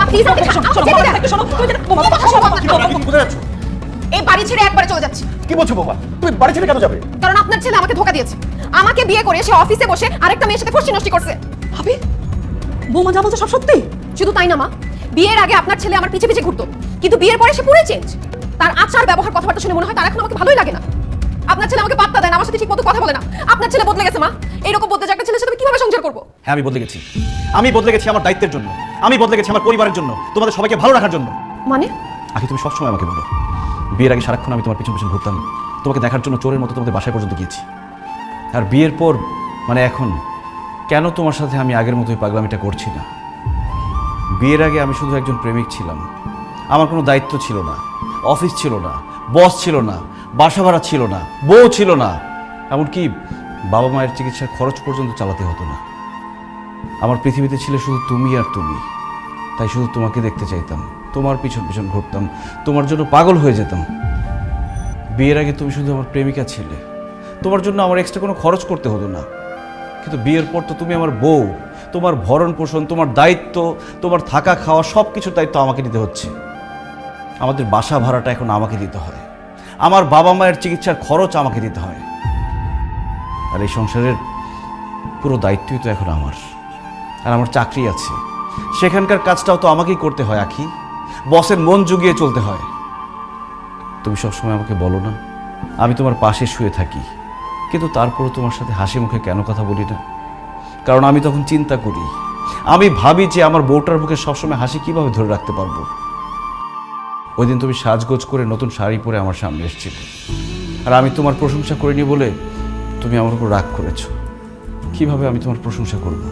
মা প্লিজ আমাকে শোনো কোথায় যাচ্ছ? এই বাড়ি ছেড়ে একবারে চলে যাচ্ছি। কি বলছো বাবা? তুমি বাড়ি ছেড়ে কেন যাবে? কারণ আপনার ছেলে আমাকে ধোকা দিয়েছে। আমাকে বিয়ে করে সে অফিসে বসে আরেকটা মেয়ের সাথে ফষ্টি নষ্টি করছে। ভাবি বৌমা যা বলছে সব সত্যি? শুধু তাই না মা, বিয়ের আগে আপনার ছেলে আমার পিছে পিছে ঘুরতো, কিন্তু বিয়ের পরে সে পুরো চেঞ্জ। তার আচার ব্যবহার কথাবার্তা শুনে মনে হয় তার এখন আমাকে ভালোই লাগে না। আপনার ছেলে আমাকে পাত্তা দেয় না, আমার সাথে ঠিকমতো কথা বলে না। আপনার ছেলে বদলে গেছে মা। এইরকম বদলে একটা ছেলের সাথে আমি কিভাবে সংসার করব? হ্যাঁ, আমি বদলে গেছি। আমি বদলে গেছি আমার দায়িত্বের জন্য, আমি বদলে গেছি আমার পরিবারের জন্য, তোমাদের সবাইকে ভালো রাখার জন্য। মানে আগে তুমি সবসময় আমাকে বলো, বিয়ের আগে সারাক্ষণ আমি তোমার পিছন পিছন ঘুরতাম, তোমাকে দেখার জন্য চোরের মতো তোমাদের বাসায় পর্যন্ত গিয়েছি। আর বিয়ের পর মানে এখন কেন তোমার সাথে আমি আগের মতোই পাগলামিটা করছি না? বিয়ের আগে আমি শুধু একজন প্রেমিক ছিলাম, আমার কোনো দায়িত্ব ছিল না, অফিস ছিল না, বস ছিল না, বাসা ভাড়া ছিল না, বউ ছিল না, এমনকি বাবা মায়ের চিকিৎসার খরচ পর্যন্ত চালাতে হতো না। আমার পৃথিবীতে ছিল শুধু তুমি আর তুমি, তাই শুধু তোমাকে দেখতে চাইতাম, তোমার পিছন পিছন ঘুরতাম, তোমার জন্য পাগল হয়ে যেতাম। বিয়ের আগে তুমি শুধু আমার প্রেমিকা ছিলে, তোমার জন্য আমার এক্সট্রা কোনো খরচ করতে হতো না। কিন্তু বিয়ের পর তো তুমি আমার বউ, তোমার ভরণ পোষণ, তোমার দায়িত্ব, তোমার থাকা খাওয়া সব কিছুর দায়িত্ব আমাকে নিতে হচ্ছে। আমাদের বাসা ভাড়াটা এখন আমাকে দিতে হয়, আমার বাবা মায়ের চিকিৎসার খরচ আমাকে দিতে হয়। আর এই সংসারের পুরো দায়িত্বই তো এখন আমার। আর আমার চাকরি আছে, সেখানকার কাজটাও তো আমাকেই করতে হয় আখি, বসের মন জুগিয়ে চলতে হয়। তুমি সবসময় আমাকে বলো না আমি তোমার পাশে শুয়ে থাকি, কিন্তু তারপরও তোমার সাথে হাসি মুখে কেন কথা বলি না? কারণ আমি তখন চিন্তা করি, আমি ভাবি যে আমার বউটার মুখে সবসময় হাসি কিভাবে ধরে রাখতে পারবো। ওই দিন তুমি সাজগোজ করে নতুন শাড়ি পরে আমার সামনে এসেছিলে, আর আমি তোমার প্রশংসা করিনি বলে তুমি আমার উপর রাগ করেছো। কিভাবে আমি তোমার প্রশংসা করব?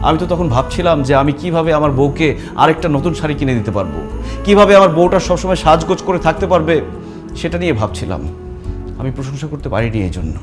আমি তো তখন ভাবছিলাম যে আমি কিভাবে আমার বউকে আরেকটা নতুন শাড়ি কিনে দিতে পারবো, কিভাবে আমার বউটা সবসময় সাজগোজ করে থাকতে পারবে, সেটা নিয়ে ভাবছিলাম। আমি প্রশংসা করতে পারিনি এই জন্য।